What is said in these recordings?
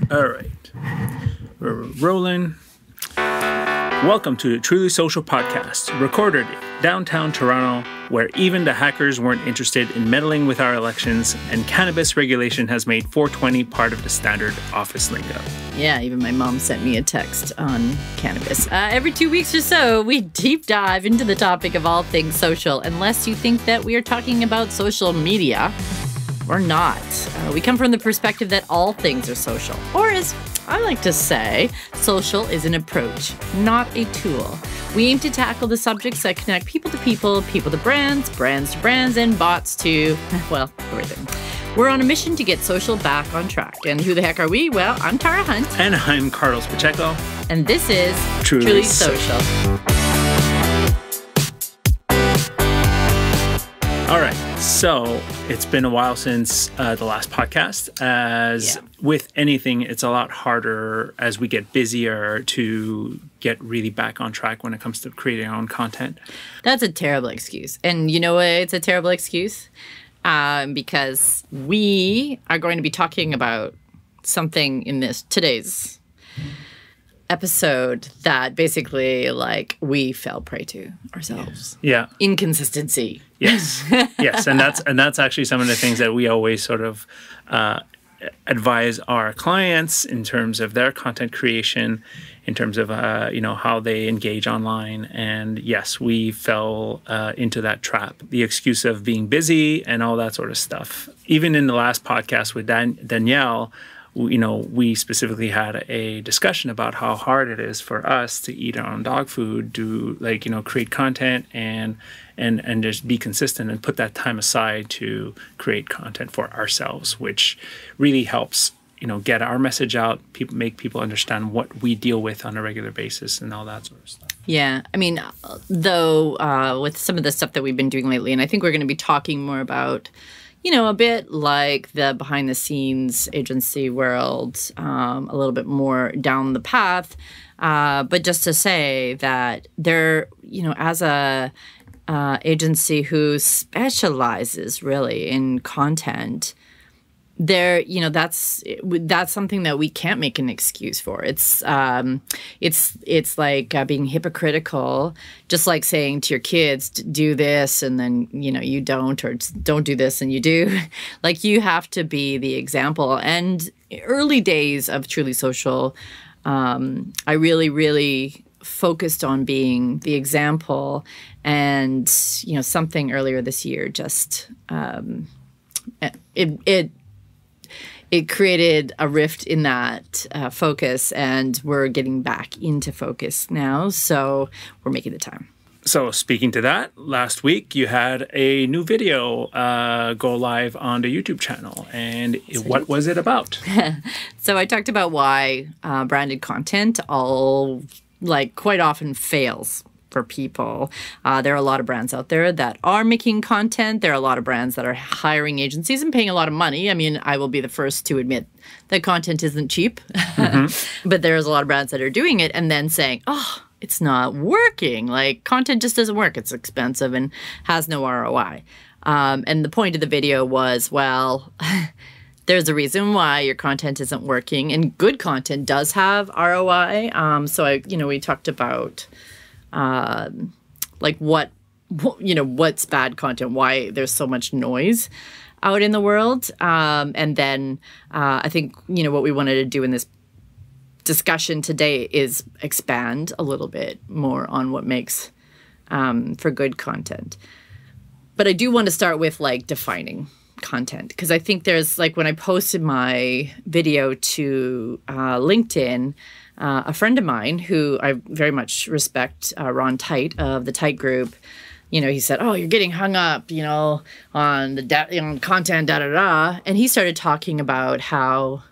All right. We're rolling. Welcome to the Truly Social Podcast, recorded downtown Toronto, where even the hackers weren't interested in meddling with our elections, and cannabis regulation has made 420 part of the standard office lingo. Yeah, even my mom sent me a text on cannabis. Every 2 weeks or so, we deep dive into the topic of all things social, unless you think that we are talking about social media. Or not. We come from the perspective that all things are social. Or as I like to say, social is an approach, not a tool. We aim to tackle the subjects that connect people to people, people to brands, brands to brands, and bots to, well, everything. We're on a mission to get social back on track. And who the heck are we? Well, I'm Tara Hunt. And I'm Carlos Pacheco. And this is Truly Social. All right, so it's been a while since the last podcast. With anything, it's a lot harder as we get busier to get really back on track when it comes to creating our own content. That's a terrible excuse. And you know why it's a terrible excuse? Because we are going to be talking about something in today's episode that basically, like, we fell prey to ourselves. Yeah. Inconsistency. Yes. Yes. And that's actually some of the things that we always sort of advise our clients in terms of their content creation, in terms of, how they engage online. And yes, we fell into that trap, the excuse of being busy and all that sort of stuff. Even in the last podcast with Danielle, we specifically had a discussion about how hard it is for us to eat our own dog food, create content and just be consistent and put that time aside to create content for ourselves, which really helps, get our message out, make people understand what we deal with on a regular basis and all that sort of stuff. Yeah. I mean, though, with some of the stuff that we've been doing lately, and I think we're going to be talking more about a bit like the behind-the-scenes agency world, a little bit more down the path. But just to say that there, as a agency who specializes really in content, there, that's something that we can't make an excuse for. It's like being hypocritical, just like saying to your kids, do this and then, you don't, or don't do this and you do. Like, you have to be the example. And early days of Truly Social, I really, really focused on being the example. And, something earlier this year just, it created a rift in that focus, and we're getting back into focus now. So we're making the time. So speaking to that, last week you had a new video go live on the YouTube channel. And what was it about? So I talked about why branded content quite often fails for people. There are a lot of brands out there that are making content. There are a lot of brands that are hiring agencies and paying a lot of money. I mean, I will be the first to admit that content isn't cheap. Mm-hmm. But there's a lot of brands that are doing it and then saying, oh, it's not working. Like, content just doesn't work. It's expensive and has no ROI. And the point of the video was, well, there's a reason why your content isn't working, and good content does have ROI. So we talked about what's bad content, why there's so much noise out in the world. And then I think, what we wanted to do in this discussion today is expand a little bit more on what makes for good content. But I do want to start with defining content, because I think there's when I posted my video to LinkedIn, a friend of mine who I very much respect, Ron Tite of the Tite Group, he said, "Oh, you're getting hung up, on the on content, da da da," and he started talking about how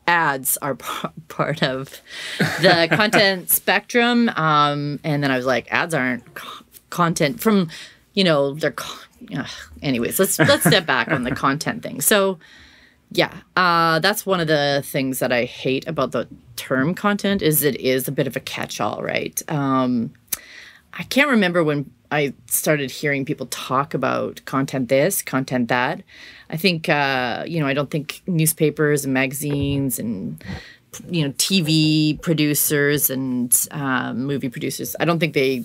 ads are part of the content spectrum, and then I was like, ads aren't content from, they're. Anyways, let's step back on the content thing. So, yeah, that's one of the things that I hate about the term content is it is a bit of a catch-all, right? I can't remember when I started hearing people talk about content this, content that. I think, I don't think newspapers and magazines and TV producers and movie producers. I don't think they,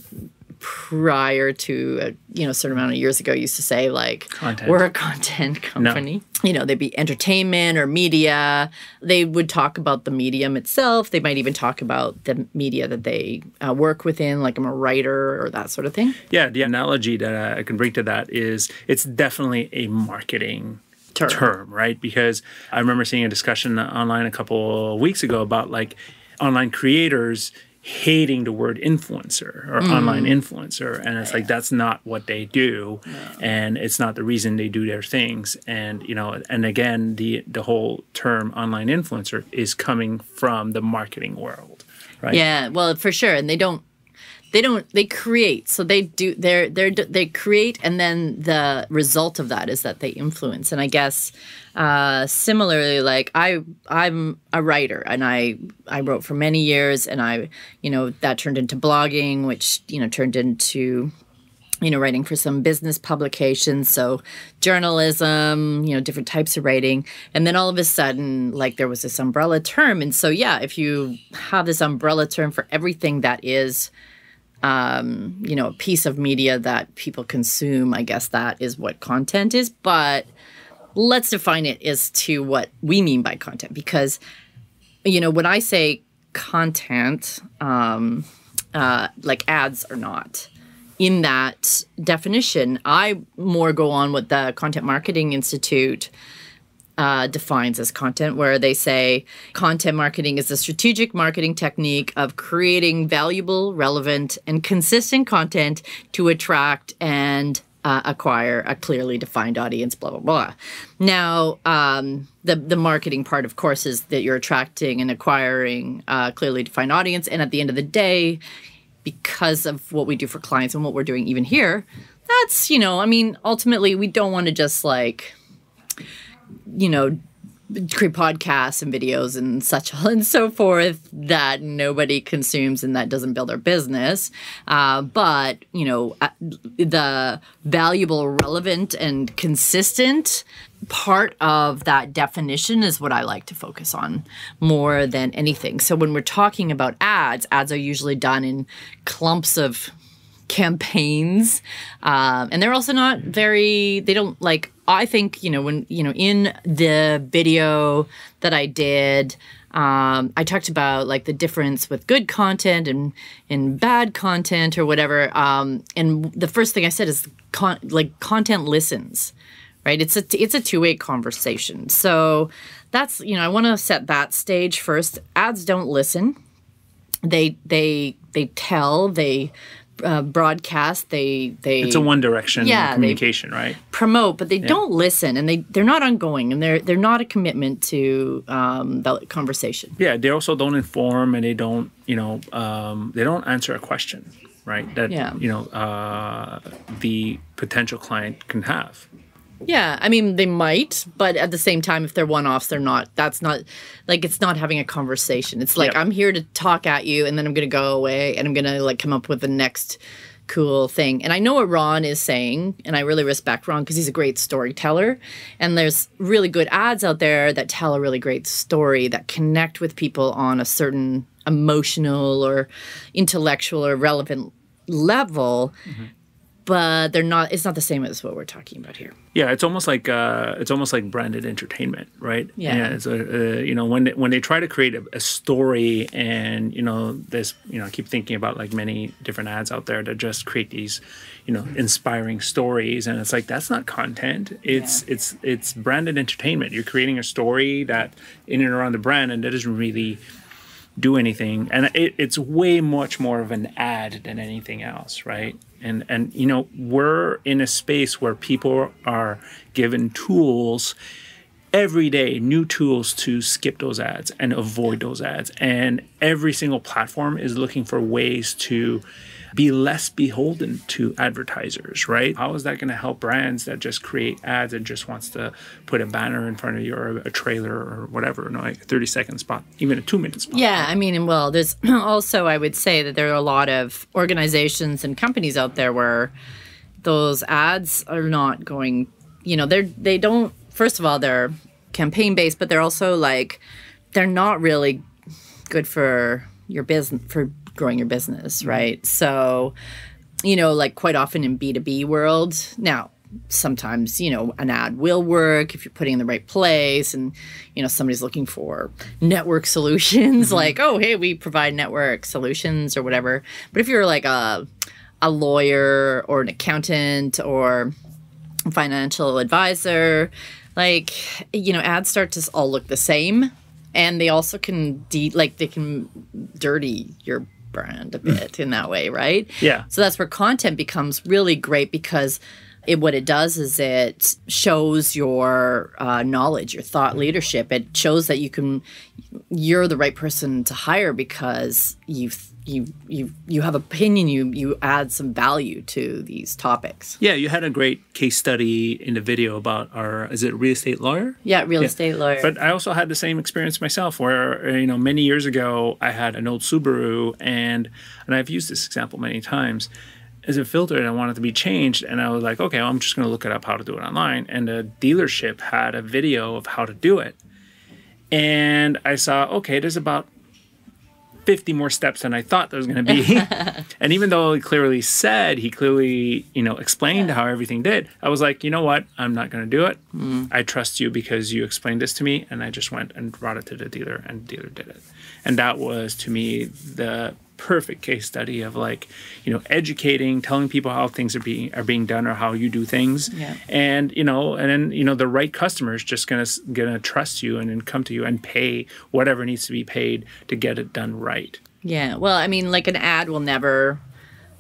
prior to a certain amount of years ago, used to say like Content. we're a content company. No. They'd be entertainment or media. They would talk about the medium itself. They might even talk about the media that they work within, like I'm a writer or that sort of thing. Yeah, the analogy that I can bring to that is it's definitely a marketing term, right? Because I remember seeing a discussion online a couple of weeks ago about like online creators hating the word influencer or online influencer. And it's like, that's not what they do. No. And it's not the reason they do their things. And, and again, the whole term online influencer is coming from the marketing world, right? Yeah, well, for sure. And they create. So they create, and then the result of that is that they influence. And I guess similarly, like I'm a writer, and I wrote for many years, and that turned into blogging, which turned into writing for some business publications, so journalism, different types of writing. And then all of a sudden, like there was this umbrella term. And so, yeah, if you have this umbrella term for everything that is a piece of media that people consume, I guess that is what content is. But let's define it as to what we mean by content. Because, when I say content, like ads are not. In that definition, I more go on what the Content Marketing Institute defines as content, where they say content marketing is a strategic marketing technique of creating valuable, relevant, and consistent content to attract and acquire a clearly defined audience, blah, blah, blah. Now, the marketing part, of course, is that you're attracting and acquiring a clearly defined audience. And at the end of the day, because of what we do for clients and what we're doing even here, that's, ultimately we don't want to just like, create podcasts and videos and such and so forth that nobody consumes and that doesn't build our business. But, the valuable, relevant, and consistent part of that definition is what I like to focus on more than anything. So when we're talking about ads are usually done in clumps of campaigns. And they're also not they don't like, I think, when, in the video that I did, I talked about like the difference with good content and bad content or whatever. And the first thing I said is content listens, right? It's a two-way conversation. So that's, I want to set that stage first. Ads don't listen. They tell, they broadcast, it's a one direction communication, right? Promote, but they don't listen, and they're not ongoing, and they're not a commitment to the conversation. Yeah, they also don't inform, and they don't they don't answer a question, right? That the potential client can have. Yeah, I mean, they might, but at the same time, if they're one-offs, they're not. That's not, like, it's not having a conversation. It's like, I'm here to talk at you, and then I'm going to go away, and I'm going to, like, come up with the next cool thing. And I know what Ron is saying, and I really respect Ron because he's a great storyteller. And there's really good ads out there that tell a really great story that connect with people on a certain emotional or intellectual or relevant level. Mm-hmm. But they're not. It's not the same as what we're talking about here. Yeah, it's almost like branded entertainment, right? Yeah. It's when they try to create a story, and this, I keep thinking about like many different ads out there that just create these, inspiring stories, and it's like that's not content. It's branded entertainment. You're creating a story that in and around the brand, and that doesn't really do anything, and it's way much more of an ad than anything else, right? And we're in a space where people are given tools every day, new tools to skip those ads and avoid those ads, and every single platform is looking for ways to be less beholden to advertisers, right? How is that going to help brands that just create ads and just wants to put a banner in front of you or a trailer or whatever, like a 30-second spot, even a 2-minute spot? Yeah, I mean, well, there's also, I would say that there are a lot of organizations and companies out there where those ads are not going, they don't, first of all, they're campaign-based, but they're also like, they're not really good for your business, for growing your business, right? So, you know, like quite often in B2B world, now, sometimes, you know, an ad will work if you're putting in the right place and, you know, somebody's looking for network solutions, like, oh, hey, we provide network solutions or whatever. But if you're like a lawyer or an accountant or a financial advisor, like, you know, ads start to all look the same. And they also can, they can dirty your brand a bit in that way, right? Yeah. So that's where content becomes really great because what it does is it shows your knowledge, your thought leadership. It shows that you're the right person to hire because you have opinion. You add some value to these topics. Yeah, you had a great case study in the video about is it real estate lawyer? Yeah, real estate lawyer. But I also had the same experience myself where, you know, many years ago, I had an old Subaru and I've used this example many times. As a filter, and I wanted to be changed, and I was like, okay, well, I'm just going to look it up how to do it online. And the dealership had a video of how to do it. And I saw, okay, there's about 50 more steps than I thought there was going to be. And even though he clearly, you know, explained how everything did, I was like, you know what? I'm not going to do it. I trust you because you explained this to me. And I just went and brought it to the dealer, and the dealer did it. And that was, to me, the perfect case study of, like, you know, educating, telling people how things are being done or how you do things. Yeah. And, you know, and then, you know, the right customer is just gonna trust you and then come to you and pay whatever needs to be paid to get it done right. Yeah. Well, I mean, like, an ad will never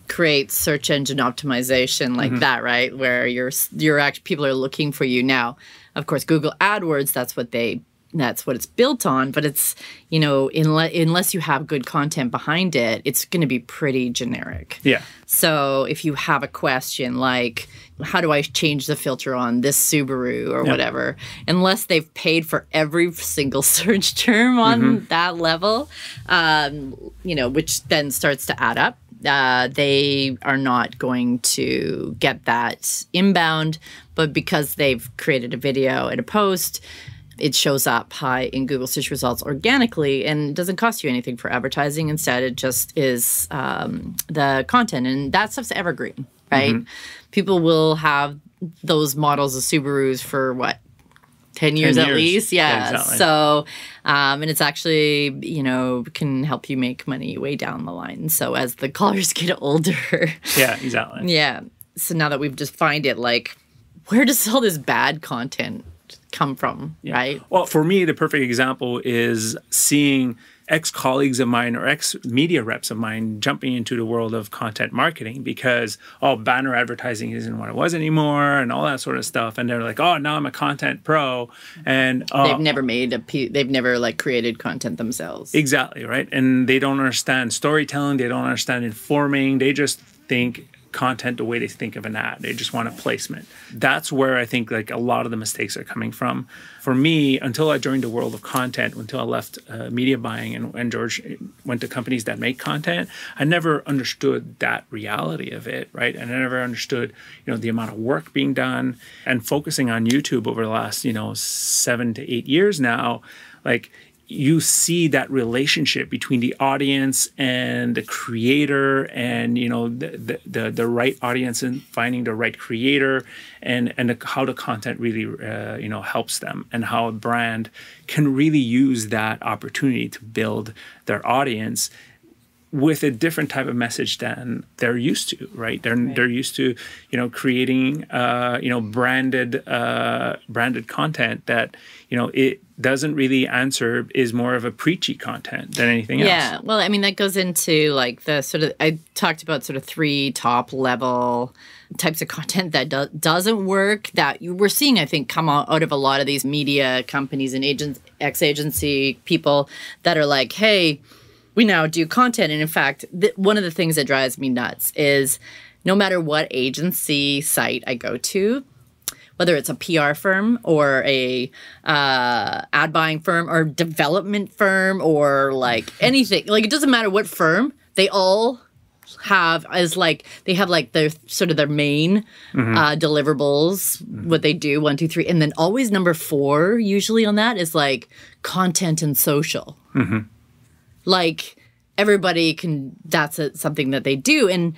create search engine optimization like that, right? Where you're actually, people are looking for you. Now, of course, Google AdWords, that's what it's built on, but it's, you know, unless you have good content behind it, it's going to be pretty generic. Yeah. So if you have a question like, how do I change the filter on this Subaru or whatever, unless they've paid for every single search term on that level, you know, which then starts to add up, they are not going to get that inbound. But because they've created a video and a post, it shows up high in Google search results organically and doesn't cost you anything for advertising. Instead, it just is the content. And that stuff's evergreen, right? People will have those models of Subarus for, what, 10 years at least? Yeah. Exactly. So, and it's actually, you know, can help you make money way down the line. So as the callers get older. Yeah, exactly. Yeah. So now that we've defined it, like, where does all this bad content come from, right? Well, for me, the perfect example is seeing ex-colleagues of mine or ex-media reps of mine jumping into the world of content marketing because, banner advertising isn't what it was anymore and all that sort of stuff. And they're like, oh, now I'm a content pro. And they've never like created content themselves. Exactly, right? And they don't understand storytelling. They don't understand informing. They just think content the way they think of an ad. They just want a placement. That's where I think, like, a lot of the mistakes are coming from. For me, until I joined the world of content, until I left media buying and George went to companies that make content, I never understood that reality of it, right? And I never understood, you know, the amount of work being done. And focusing on YouTube over the last, 7 to 8 years now, like, you see that relationship between the audience and the creator, and the right audience and finding the right creator, and how the content really helps them, and how a brand can really use that opportunity to build their audience with a different type of message than they're used to, right? They're used to, creating, branded content that, it doesn't really answer, is more of a preachy content than anything else. Yeah, well, I mean, that goes into like the sort of, I talked about sort of 3 top level types of content that doesn't work, that we're seeing, I think, come out of a lot of these media companies and ex-agency people that are like, hey, we now do content. And in fact, one of the things that drives me nuts is no matter what agency site I go to, whether it's a PR firm or a ad buying firm or development firm or like anything, like it doesn't matter what firm, they all have their sort of their main deliverables, what they do, 1, 2, 3, and then always number 4 usually on that is like content and social. like everybody can, that's something that they do. And,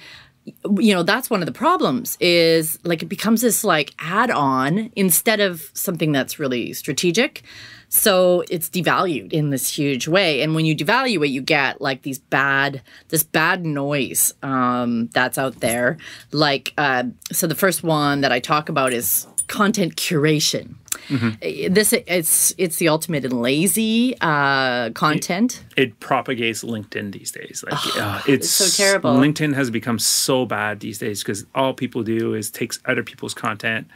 you know, that's one of the problems is like it becomes this like add-on instead of something that's really strategic. So it's devalued in this huge way. And when you devalue it, you get like this bad noise that's out there. Like, so the first one that I talk about is content curation. It's the ultimate in lazy content. It propagates LinkedIn these days. Like it's so terrible. LinkedIn has become so bad these days because all people do is takes other people's content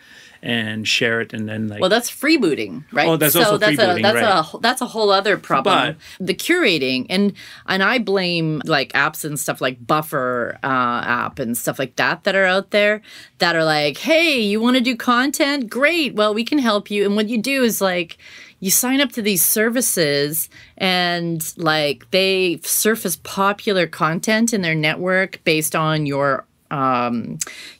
and share it, and then like, well, that's freebooting, right? Oh, that's also freebooting, right? That's a whole other problem. But the curating, and I blame like apps and stuff like Buffer app and stuff like that are out there that are like, hey, you want to do content? Great. Well, we can help you. And what you do is like, you sign up to these services and like they surface popular content in their network based on your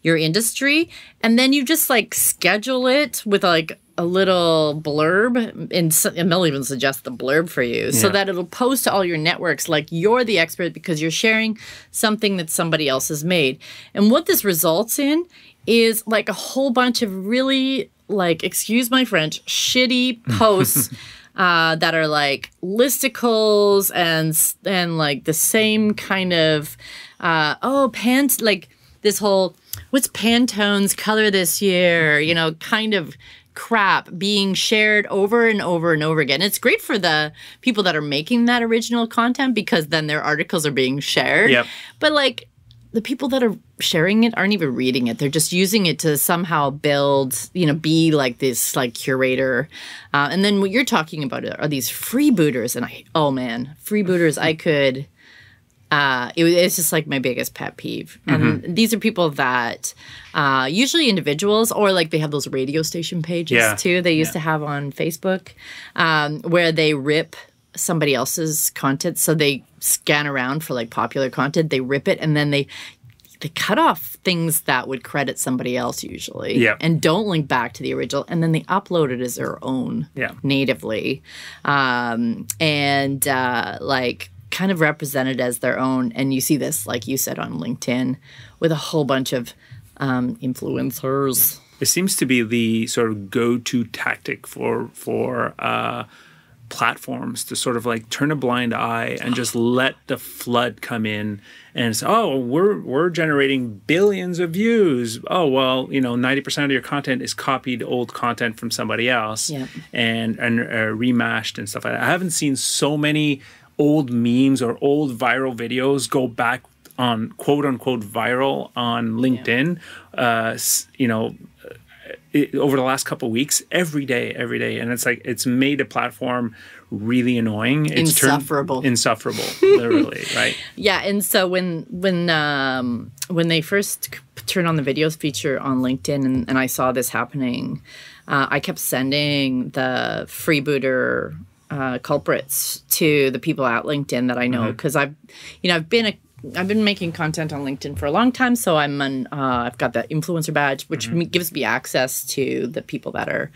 industry, and then you just like schedule it with like a little blurb, and they'll even suggest the blurb for you so that it'll post to all your networks like you're the expert because you're sharing something that somebody else has made. And what this results in is like a whole bunch of really, like, excuse my French, shitty posts that are like listicles and like the same kind of like this whole, what's Pantone's color this year, you know, kind of crap being shared over and over and over again. It's great for the people that are making that original content because then their articles are being shared. Yep. But like the people that are sharing it aren't even reading it. They're just using it to somehow build, you know, be like this like curator. And then what you're talking about are these freebooters. And freebooters, I could... it's just like my biggest pet peeve. And these are people that usually individuals, or like they have those radio station pages too. They used to have on Facebook where they rip somebody else's content. So they scan around for like popular content. They rip it and then they cut off things that would credit somebody else usually and don't link back to the original. And then they upload it as their own natively. Like kind of represented as their own. And you see this, like you said, on LinkedIn with a whole bunch of influencers. It seems to be the sort of go-to tactic for platforms to sort of like turn a blind eye and just let the flood come in and say, oh, we're generating billions of views. Oh, well, you know, 90% of your content is copied old content from somebody else and remashed and stuff like that. I haven't seen so many old memes or old viral videos go back on quote unquote viral on LinkedIn, over the last couple of weeks, every day. And it's like, it's made a platform really annoying. It's insufferable, literally, right? Yeah. And so when they first turned on the videos feature on LinkedIn and I saw this happening, I kept sending the freebooter culprits to the people at LinkedIn that I know, because I've been making content on LinkedIn for a long time, so I've got the influencer badge, which gives me access to the people that are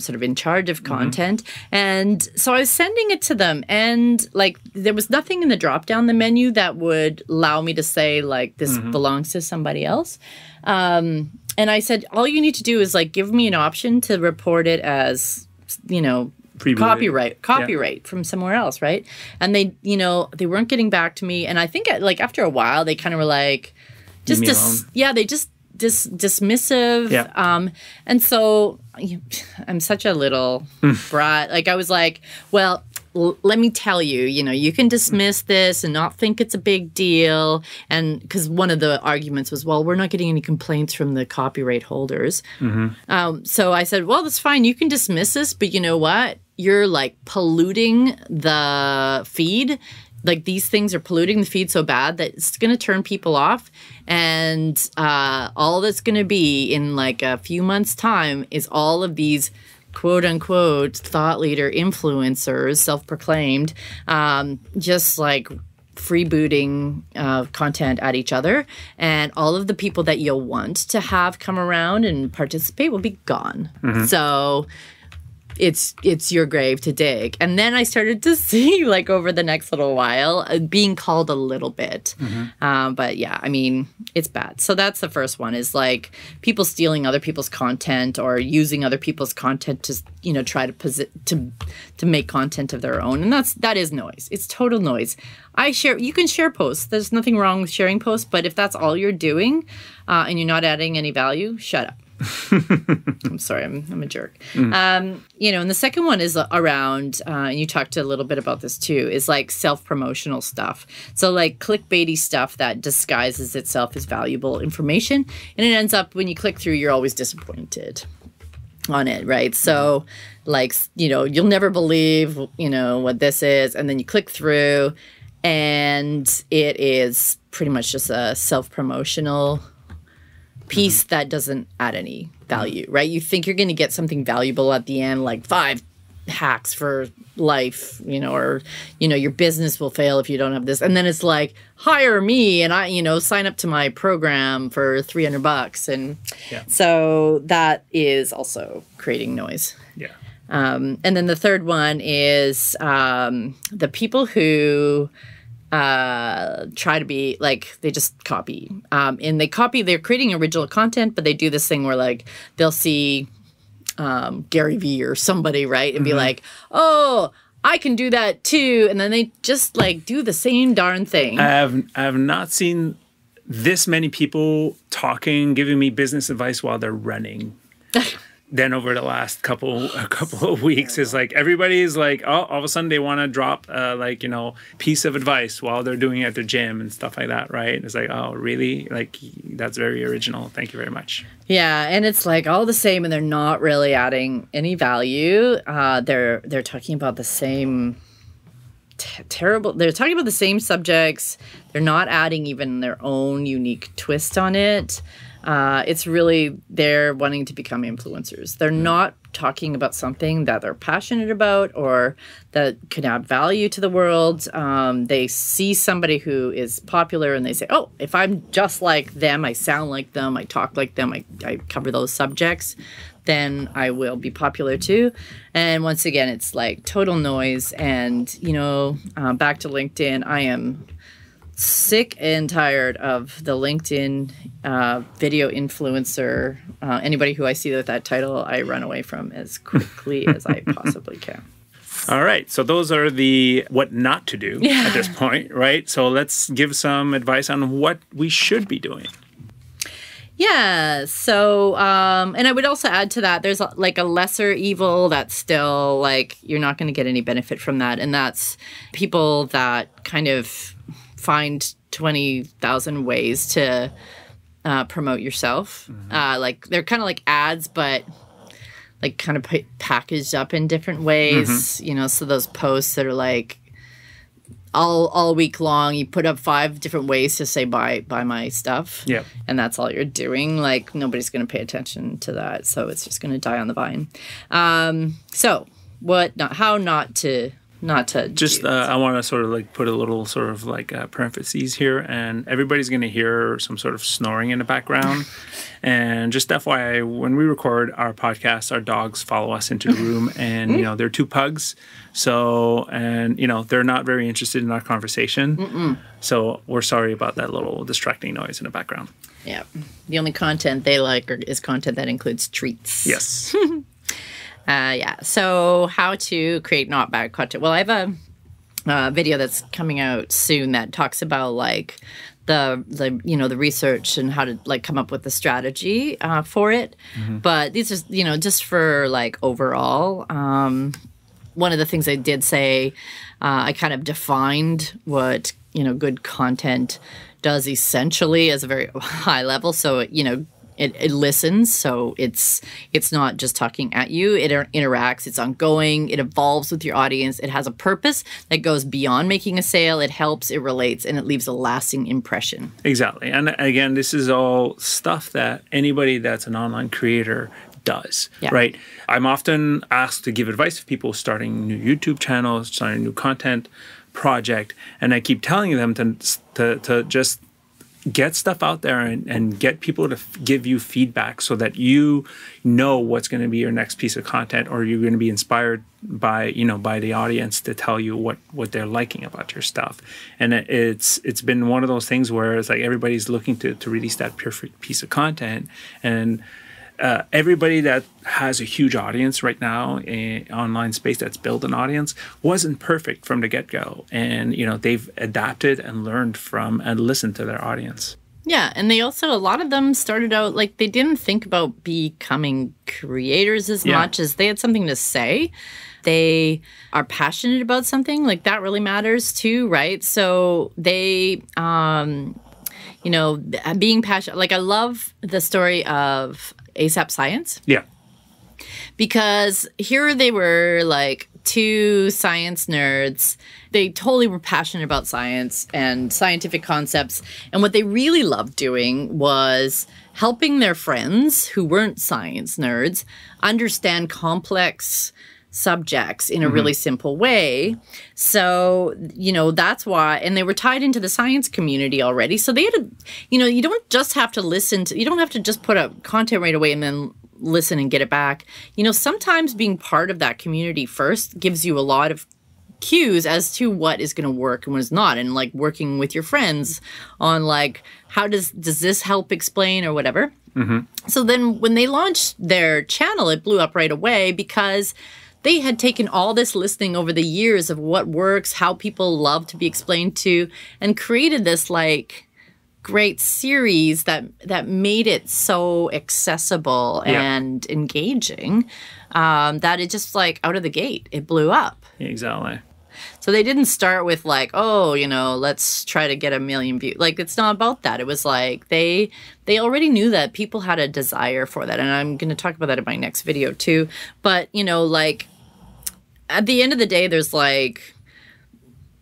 sort of in charge of content. And so I was sending it to them, and like there was nothing in the drop down the menu that would allow me to say like this belongs to somebody else. And I said, all you need to do is like give me an option to report it as, you know, copyright from somewhere else, right? And they weren't getting back to me, and I think like after a while they kind of were like dismissive. And so I'm such a little brat. Like I was like, well, let me tell you, you know, you can dismiss this and not think it's a big deal. And because one of the arguments was, well, we're not getting any complaints from the copyright holders. So I said, well, that's fine. You can dismiss this, but you know what? You're like polluting the feed. Like these things are polluting the feed so bad that it's going to turn people off. And all that's going to be in like a few months' time is all of these quote unquote thought leader influencers, self-proclaimed, just like freebooting content at each other. And all of the people that you'll want to have come around and participate will be gone. So it's your grave to dig. And then I started to see, like, over the next little while, being called a little bit. But yeah, I mean, it's bad. So that's the first one, is like people stealing other people's content or using other people's content to, you know, try to make content of their own. And that is noise. It's total noise. You can share posts. There's nothing wrong with sharing posts, but if that's all you're doing and you're not adding any value, shut up. I'm sorry, I'm a jerk. You know, and the second one is around, and you talked a little bit about this too, is like self-promotional stuff. So like clickbaity stuff that disguises itself as valuable information. And it ends up, when you click through, you're always disappointed on it, right? So like, you know, you'll never believe, you know, what this is. And then you click through and it is pretty much just a self-promotional piece that doesn't add any value, right? You think you're going to get something valuable at the end, like 5 hacks for life, you know, or, you know, your business will fail if you don't have this. And then it's like, hire me and I, you know, sign up to my program for $300. And so that is also creating noise. Yeah. And then the third one is the people who try to be like, they just copy. And they're creating original content, but they do this thing where like they'll see Gary Vee or somebody, right? And be like, oh, I can do that too. And then they just like do the same darn thing. I have not seen this many people giving me business advice while they're running. Then over the last couple of weeks, is like everybody's like, oh, all of a sudden they want to drop like, you know, piece of advice while they're doing it at the gym and stuff like that, right? And it's like, oh, really? Like, that's very original. Thank you very much. Yeah, and it's like all the same, and they're not really adding any value. They're talking about the same terrible. They're talking about the same subjects. They're not adding even their own unique twist on it. It's really, they're wanting to become influencers. They're not talking about something that they're passionate about or that could add value to the world. They see somebody who is popular and they say, oh, if I'm just like them, I sound like them, I talk like them, I cover those subjects, then I will be popular too. And once again, it's like total noise. And, you know, back to LinkedIn, I am sick and tired of the LinkedIn video influencer. Anybody who I see with that title, I run away from as quickly as I possibly can. All right. So those are the what not to do at this point, right? So let's give some advice on what we should be doing. Yeah. So, and I would also add to that, there's like a lesser evil that's still like, you're not going to get any benefit from that. And that's people that kind of find 20,000 ways to promote yourself. Like they're kind of like ads, but like kind of packaged up in different ways, you know, so those posts that are like all week long, you put up 5 different ways to say buy my stuff. Yeah. And that's all you're doing. Like nobody's going to pay attention to that. So it's just going to die on the vine. So how not to just I want to sort of like put a little sort of like parentheses here, and everybody's going to hear some sort of snoring in the background. And just FYI, when we record our podcast, our dogs follow us into the room, and you know they're 2 pugs, so and you know they're not very interested in our conversation. So we're sorry about that little distracting noise in the background. Yeah, the only content they like is content that includes treats. Yes. Yeah. So how to create not bad content. Well, I have a video that's coming out soon that talks about like the you know the research and how to like come up with the strategy for it. But these are, you know, just for like overall. One of the things I did say, I kind of defined what, you know, good content does essentially as a very high level. So, you know, it listens, so it's not just talking at you. It interacts, it's ongoing, it evolves with your audience. It has a purpose that goes beyond making a sale. It helps, it relates, and it leaves a lasting impression. Exactly. And again, this is all stuff that anybody that's an online creator does, right? I'm often asked to give advice to people starting new YouTube channels, starting a new content project, and I keep telling them to just get stuff out there and get people to give you feedback so that you know what's going to be your next piece of content, or you're going to be inspired by, you know, by the audience to tell you what they're liking about your stuff. And it's been one of those things where it's like everybody's looking to release that perfect piece of content. And everybody that has a huge audience right now in online space that's built an audience wasn't perfect from the get-go. And, you know, they've adapted and learned from and listened to their audience. Yeah, and they also, a lot of them started out, like, they didn't think about becoming creators as much as they had something to say. They are passionate about something, like that really matters too, right? So they, you know, being passionate, like I love the story of ASAP Science. Yeah. Because here they were, like, two science nerds. They totally were passionate about science and scientific concepts. And what they really loved doing was helping their friends who weren't science nerds understand complex subjects in a really simple way. So, you know, that's why, and they were tied into the science community already. So they had a, you know, you don't just have to listen to, you don't have to just put up content right away and then listen and get it back. You know, sometimes being part of that community first gives you a lot of cues as to what is going to work and what is not, and like working with your friends on like, how does this help explain or whatever. So then when they launched their channel, it blew up right away because they had taken all this listening over the years of what works, how people love to be explained to, and created this like great series that made it so accessible and engaging that it just like out of the gate, it blew up. Exactly. So they didn't start with like, oh, you know, let's try to get 1 million views. Like, it's not about that. It was like they already knew that people had a desire for that. And I'm going to talk about that in my next video too. But, you know, like at the end of the day, there's like,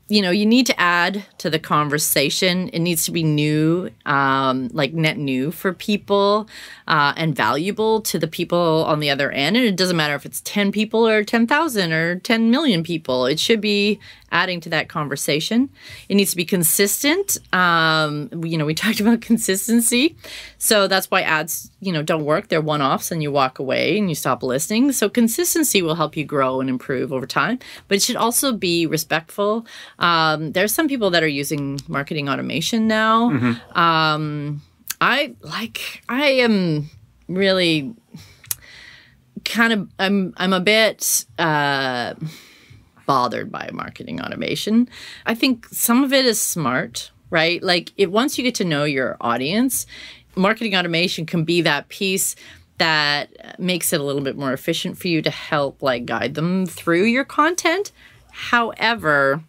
you know, you need to add to the conversation. It needs to be new, like net new for people and valuable to the people on the other end. And it doesn't matter if it's 10 people or 10,000 or 10 million people. It should be adding to that conversation. It needs to be consistent. You know, we talked about consistency. So that's why ads, you know, don't work. They're one-offs and you walk away and you stop listening. So consistency will help you grow and improve over time. But it should also be respectful. There's some people that are using marketing automation now. I am really kind of, I'm a bit bothered by marketing automation. I think some of it is smart, right? Like once you get to know your audience, marketing automation can be that piece that makes it a little bit more efficient for you to help like guide them through your content. However,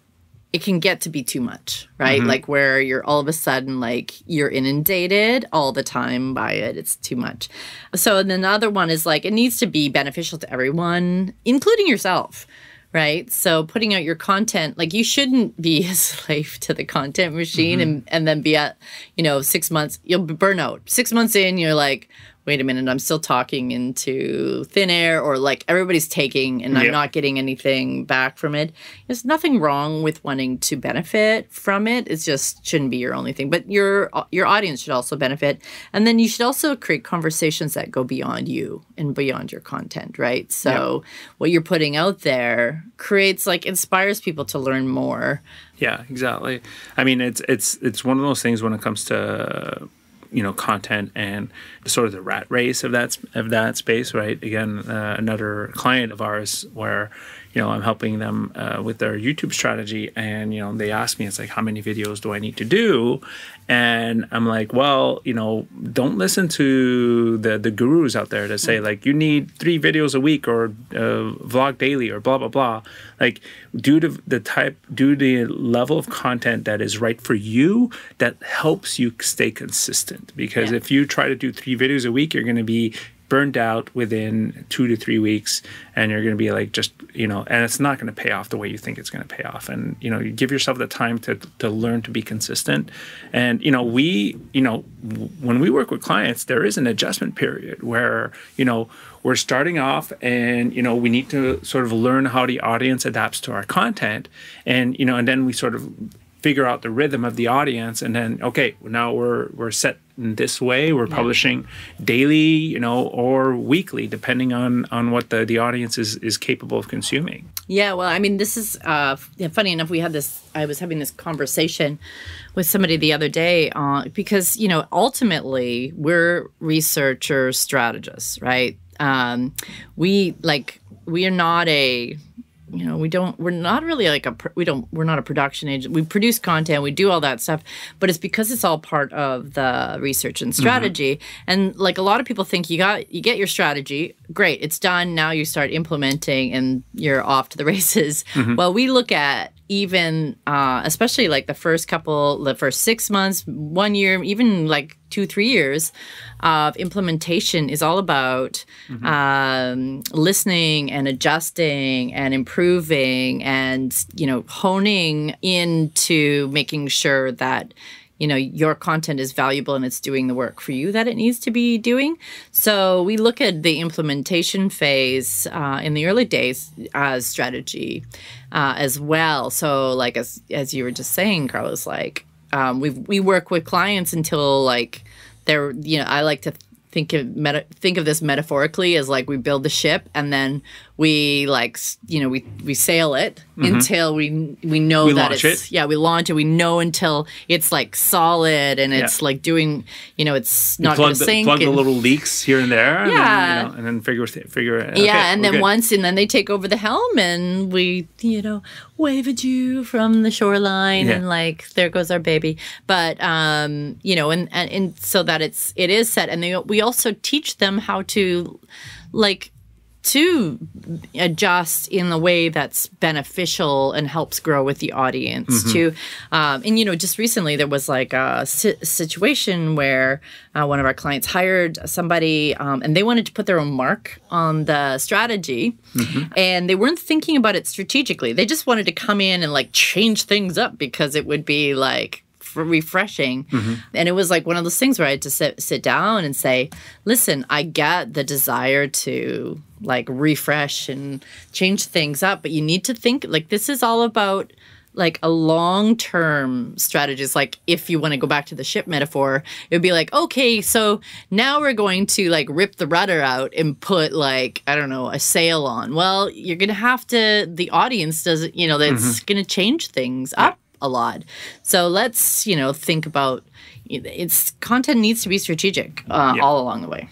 it can get to be too much, right? Like where you're all of a sudden like you're inundated all the time by it. It's too much. So then the other one is like it needs to be beneficial to everyone, including yourself, right? So putting out your content, like you shouldn't be a slave to the content machine and then be at, you know, 6 months, you'll burn out. 6 months in, you're like, wait a minute, I'm still talking into thin air, or like everybody's taking and I'm not getting anything back from it. There's nothing wrong with wanting to benefit from it. It just shouldn't be your only thing. But your audience should also benefit. And then you should also create conversations that go beyond you and beyond your content, right? So what you're putting out there creates, like, inspires people to learn more. Yeah, exactly. I mean, it's one of those things when it comes to, you know, content and sort of the rat race of that space, right? Again, another client of ours where, you know, I'm helping them with their YouTube strategy, and, you know, they ask me, it's like, how many videos do I need to do? And I'm like, well, you know, don't listen to the gurus out there that say like you need 3 videos a week or vlog daily or blah blah blah. Like, do the level of content that is right for you, that helps you stay consistent. Because if you try to do 3 videos a week, you're going to be burned out within 2 to 3 weeks, and you're going to be like, just, you know, and it's not going to pay off the way you think it's going to pay off. And, you know, you give yourself the time to learn to be consistent. And, you know, when we work with clients, there is an adjustment period where, you know, we're starting off and, you know, we need to sort of learn how the audience adapts to our content. And, you know, and then we sort of figure out the rhythm of the audience, and then okay, now we're set in this way. We're publishing daily, or weekly, depending on what the audience is capable of consuming. Yeah, well, I mean, this is funny enough. I was having this conversation with somebody the other day because ultimately we're researchers, strategists, right? We are not a we're not really like we're not a production agent. We produce content, we do all that stuff, but it's because it's all part of the research and strategy. And like a lot of people think you get your strategy, great, it's done. Now you start implementing and you're off to the races. Well, we look at even especially like the first 6 months, 1 year, even like 2-3 years of implementation is all about listening and adjusting and improving and honing into making sure that your content is valuable and it's doing the work for you that it needs to be doing. So we look at the implementation phase in the early days as strategy as well. So like as you were just saying, Carlos, like we work with clients until like they're I like to think of this metaphorically as like we build the ship and then we we sail it until we know we launch it. We know until it's like solid and it's like doing it's not going to sink. Plug the little leaks here and there. And then figure it. Okay, and then they take over the helm and we wave at you from the shoreline and like there goes our baby. But and so that it is set, and we also teach them how to to adjust in the way that's beneficial and helps grow with the audience too. And just recently there was like a situation where one of our clients hired somebody and they wanted to put their own mark on the strategy and they weren't thinking about it strategically. They just wanted to come in and like change things up because it would be like refreshing. And it was like one of those things where I had to sit down and say, listen, I get the desire to like refresh and change things up, but you need to think like this is all about like a long-term strategy. It's like if you want to go back to the ship metaphor, it would be like, okay, so now we're going to like rip the rudder out and put like, I don't know, a sail on. Well, you're going to have to, the audience doesn't, that's going to change things up a lot. So let's, think about its content needs to be strategic all along the way.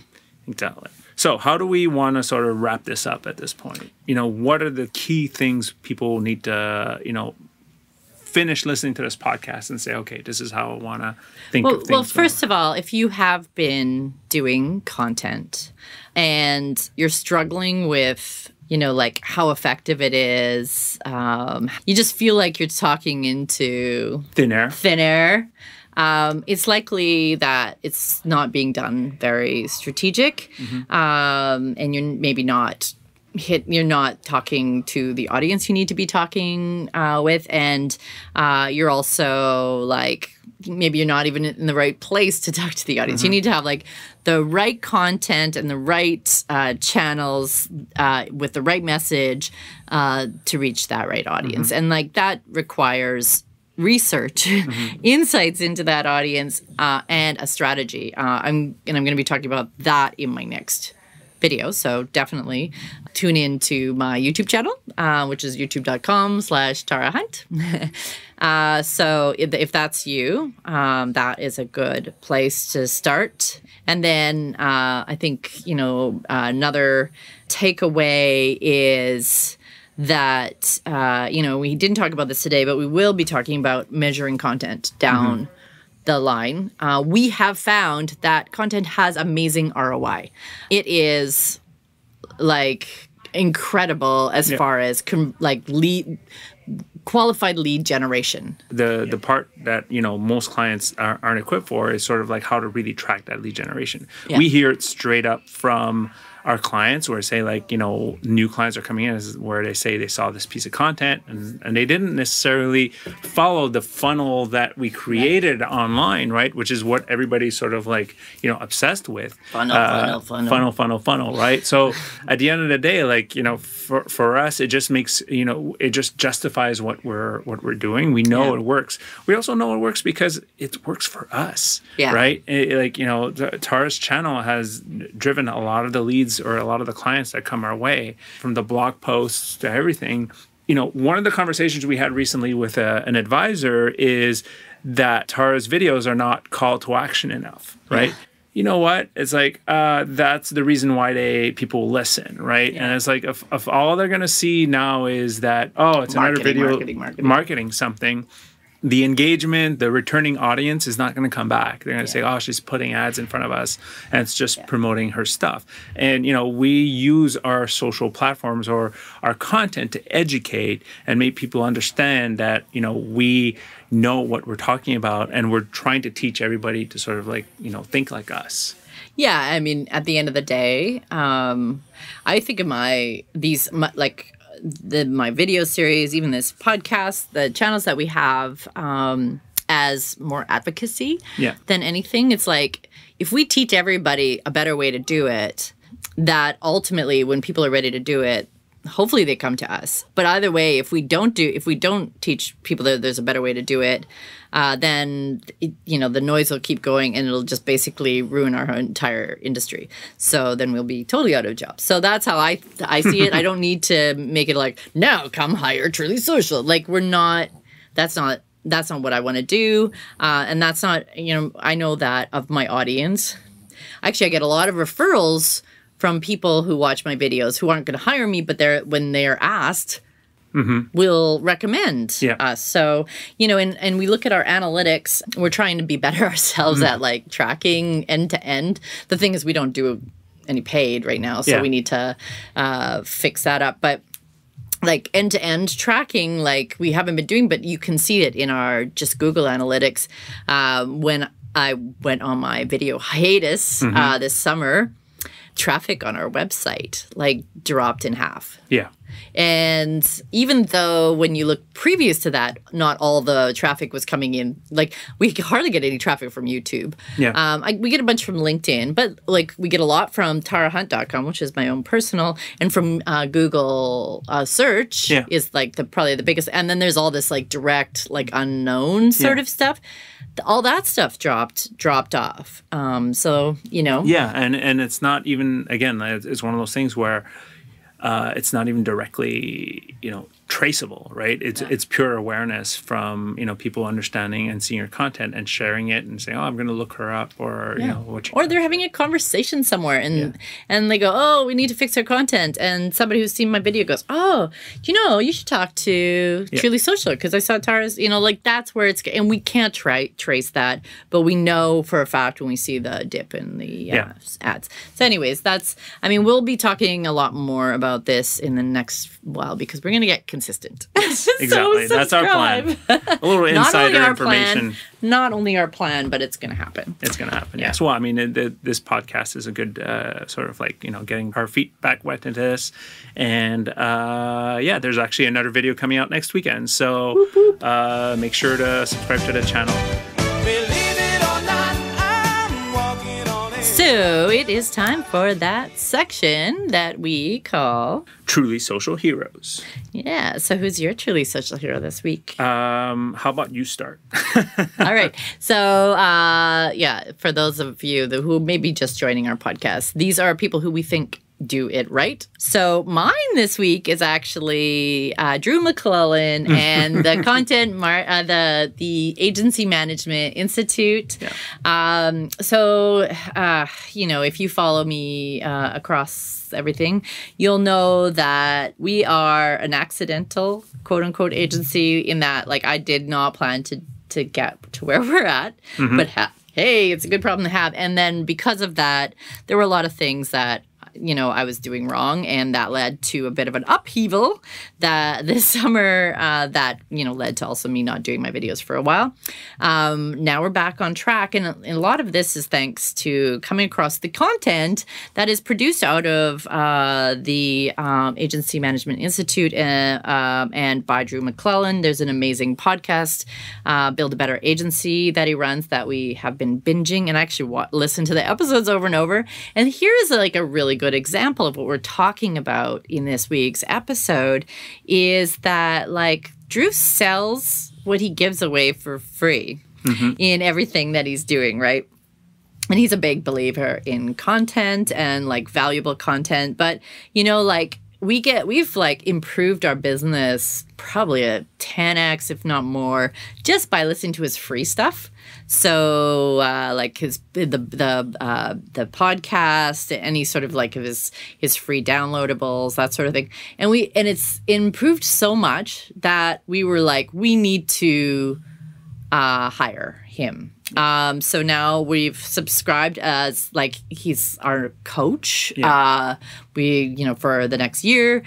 Exactly. So how do we want to sort of wrap this up at this point? What are the key things people need to, finish listening to this podcast and say, okay, this is how I want to think of things? Well, first of all, if you have been doing content and you're struggling with like how effective it is. You just feel like you're talking into thin air. It's likely that it's not being done very strategic, and you're maybe not you're not talking to the audience you need to be talking with, and you're also like maybe you're not even in the right place to talk to the audience. You need to have like the right content and the right channels with the right message to reach that right audience. And like that requires research, insights into that audience, and a strategy. I'm going to be talking about that in my next video. So definitely tune in to my YouTube channel, which is youtube.com/Tara Hunt. So if that's you, that is a good place to start. And then I think, another takeaway is that, we didn't talk about this today, but we will be talking about measuring content down the line. We have found that content has amazing ROI. It is like incredible as far as qualified lead generation. The part that most clients aren't equipped for is sort of like how to really track that lead generation. Yeah. We hear it straight up from our clients where say like, new clients are coming in where they say they saw this piece of content and they didn't necessarily follow the funnel that we created online, right? Which is what everybody's sort of like, obsessed with. Funnel, right? So at the end of the day, like, for us, it just makes, it just justifies what we're doing. We know it works. We also know it works because it works for us, right? Tara's channel has driven a lot of the leads or a lot of the clients that come our way, from the blog posts to everything. One of the conversations we had recently with an advisor is that Tara's videos are not call to action enough, right? You know what? It's like, that's the reason why people listen, right? Yeah. And it's like, if all they're going to see now is that, it's another video marketing something, the engagement, the returning audience is not going to come back. They're going to say, she's putting ads in front of us and it's just promoting her stuff. And, we use our social platforms or our content to educate and make people understand that, we know what we're talking about and we're trying to teach everybody to sort of like, think like us. Yeah. I mean, at the end of the day, I think of my video series, even this podcast, the channels that we have, as more advocacy than anything. It's like, if we teach everybody a better way to do it, that ultimately when people are ready to do it, hopefully they come to us. But either way, if we don't teach people that there's a better way to do it, then the noise will keep going and it'll just basically ruin our entire industry. So then we'll be totally out of jobs. So that's how I see it. I don't need to make it like, now come hire Truly Social. Like, that's not what I want to do. And that's not, I know that of my audience. Actually, I get a lot of referrals from people who watch my videos who aren't going to hire me, but when they're asked, will recommend us. So, and we look at our analytics, we're trying to be better ourselves at like tracking end to end. The thing is, we don't do any paid right now, so we need to fix that up. But like end to end tracking, like we haven't been doing, but you can see it in our just Google Analytics. When I went on my video hiatus this summer, traffic on our website like dropped in half. Yeah. And even though when you look previous to that, not all the traffic was coming in, like we hardly get any traffic from YouTube. Yeah. We get a bunch from LinkedIn, but like we get a lot from tarahunt.com, which is my own personal, and from Google search is like probably the biggest. And then there's all this like direct, like unknown sort of stuff. All that stuff dropped off. So, Yeah, and it's not even, again, it's one of those things where it's not even directly, traceable, right? It's pure awareness from, people understanding and seeing your content and sharing it and saying, I'm going to look her up, or, or they're having a conversation somewhere and they go, we need to fix our content. And somebody who's seen my video goes, you should talk to Truly Social because I saw Tara's, like that's where it's, and we can't trace that, but we know for a fact when we see the dip in the ads. So anyways, we'll be talking a lot more about this in the next while because we're going to get consistent. Yes, exactly. So that's our plan. A little insider information. Not only our plan, but it's going to happen. It's going to happen, yes. Well, this podcast is a good sort of like, getting our feet back wet into this. And there's actually another video coming out next weekend. So whoop, whoop. Make sure to subscribe to the channel. So it is time for that section that we call Truly Social Heroes. Yeah. So who's your Truly Social Hero this week? How about you start? All right. So for those of you who may be just joining our podcast, these are people who we think do it right. So mine this week is actually Drew McLellan and the the Agency Management Institute. Yeah. If you follow me across everything, you'll know that we are an accidental quote unquote agency in that like I did not plan to get to where we're at, but hey, it's a good problem to have. And then because of that, there were a lot of things that I was doing wrong, and that led to a bit of an upheaval that this summer that led to also me not doing my videos for a while. Now we're back on track, and a lot of this is thanks to coming across the content that is produced out of the Agency Management Institute and by Drew McLellan. There's an amazing podcast, Build a Better Agency, that he runs that we have been binging, and I actually listen to the episodes over and over. And here's like a really good example of what we're talking about in this week's episode is that like Drew sells what he gives away for free in everything that he's doing, right? And he's a big believer in content and like valuable content. But, like we've like improved our business probably a 10x, if not more, just by listening to his free stuff. So like the podcast, any sort of like of his free downloadables, that sort of thing. And it's improved so much that we were like, we need to hire him. So now we've subscribed as like he's our coach. Yeah. We, for the next year,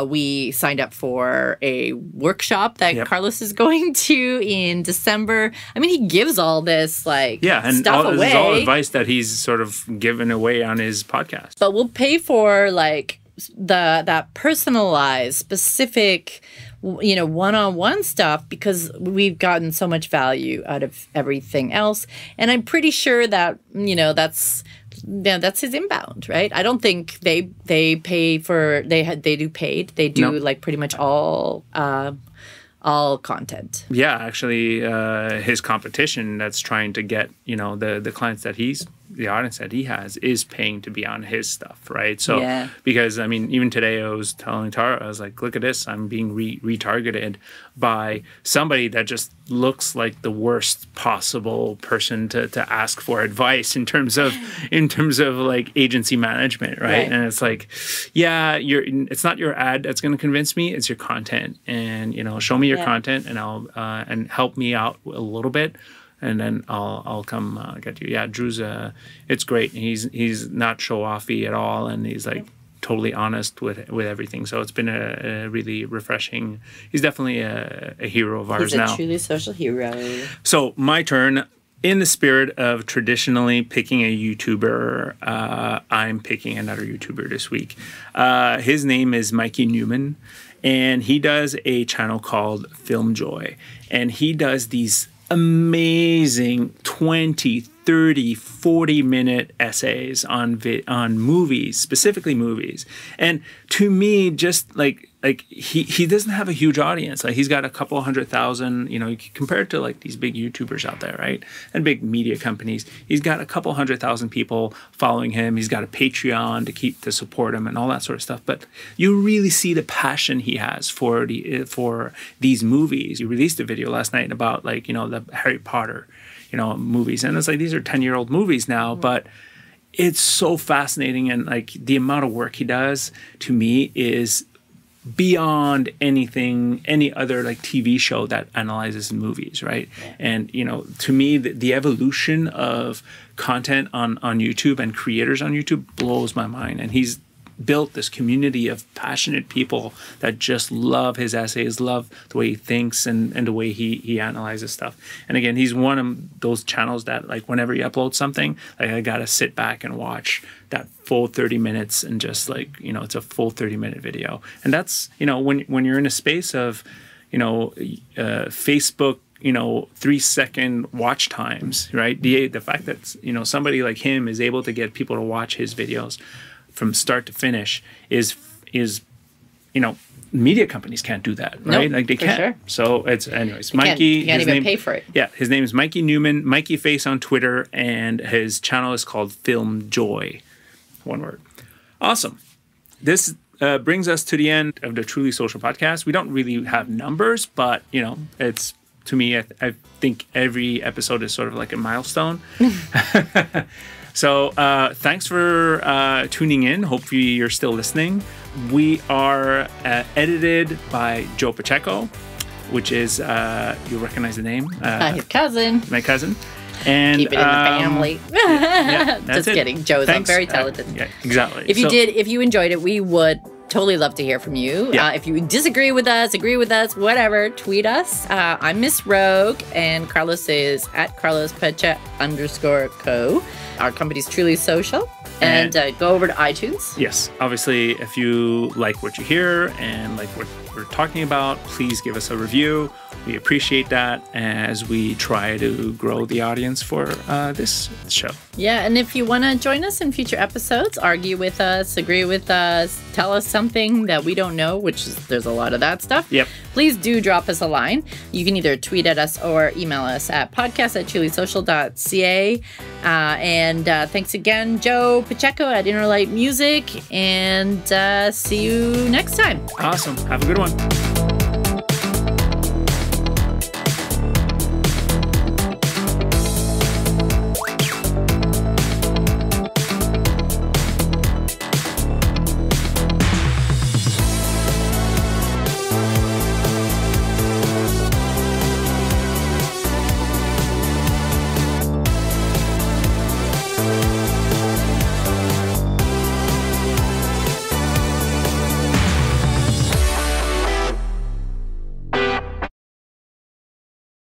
we signed up for a workshop that Carlos is going to in December. I mean, he gives all this like stuff away. This is all advice that he's sort of given away on his podcast. But we'll pay for like that personalized, specific, one-on-one stuff because we've gotten so much value out of everything else. And I'm pretty sure that, that's his inbound, right? I don't think they pay for, they do paid. They do like pretty much all content. Yeah, actually, his competition that's trying to get, the clients that the audience that he has is paying to be on his stuff, right? So, because, I mean, even today I was telling Tara, I was like, look at this, I'm being retargeted by somebody that just looks like the worst possible person to ask for advice in terms of like agency management, right? And it's like, it's not your ad that's going to convince me, it's your content. And, show me your content and I'll and help me out a little bit. And then I'll come get you. Yeah, Drew's it's great. He's not show-offy at all, and he's like totally honest with everything. So it's been a really refreshing. He's definitely a hero of ours now. He's a truly social hero. So my turn. In the spirit of traditionally picking a YouTuber, I'm picking another YouTuber this week. His name is Mikey Newman, and he does a channel called FilmJoy, and he does these amazing 20, 30, 40-minute essays on movies, specifically movies. And to me, just like he doesn't have a huge audience. Like he's got a couple 100,000, you compare it to like these big YouTubers out there, right? And big media companies. He's got a couple 100,000 people following him. He's got a Patreon to support him and all that sort of stuff. But you really see the passion he has for these movies. He released a video last night about like, the Harry Potter, movies. And it's like, these are 10-year-old movies now, but it's so fascinating. And like the amount of work he does to me is beyond any other like TV show that analyzes movies, right? And to me the evolution of content on YouTube and creators on YouTube blows my mind. And he's built this community of passionate people that just love his essays, love the way he thinks and the way he analyzes stuff. And again, he's one of those channels that like whenever he uploads something, like I gotta sit back and watch that full 30 minutes and just like, it's a full 30-minute video. And that's, when you're in a space of, Facebook, 3-second watch times, right? The fact that, somebody like him is able to get people to watch his videos from start to finish is media companies can't do that, right? Nope, like they can't. Sure. So it's anyways. Mikey, you can't even pay for it. Yeah, his name is Mikey Newman, Mikey Face on Twitter, and his channel is called FilmJoy. One word. Awesome. This brings us to the end of the Truly Social podcast. We don't really have numbers, but it's to me, I think every episode is sort of like a milestone. So thanks for tuning in. Hopefully you're still listening. We are edited by Joe Pacheco, which is, you'll recognize the name. His cousin. My cousin. And keep it in the family. Yeah, Just kidding. Joe's very talented. Yeah, exactly. If you enjoyed it, we would totally love to hear from you. Yeah. If you disagree with us, agree with us, whatever, tweet us. I'm Miss Rogue, and Carlos is at @CarlosPecha_co. Our company's Truly Social. And go over to iTunes. Yes. Obviously, if you like what you hear and like what we're talking about, please give us a review. We appreciate that as we try to grow the audience for this show. Yeah, and if you want to join us in future episodes, argue with us, agree with us, tell us something that we don't know, which is, there's a lot of that stuff. Yep. Please do drop us a line. You can either tweet at us or email us at podcast@chilysocial.ca. And thanks again, Joe Pacheco at Innerlight Music, and see you next time. Awesome. Have a good one.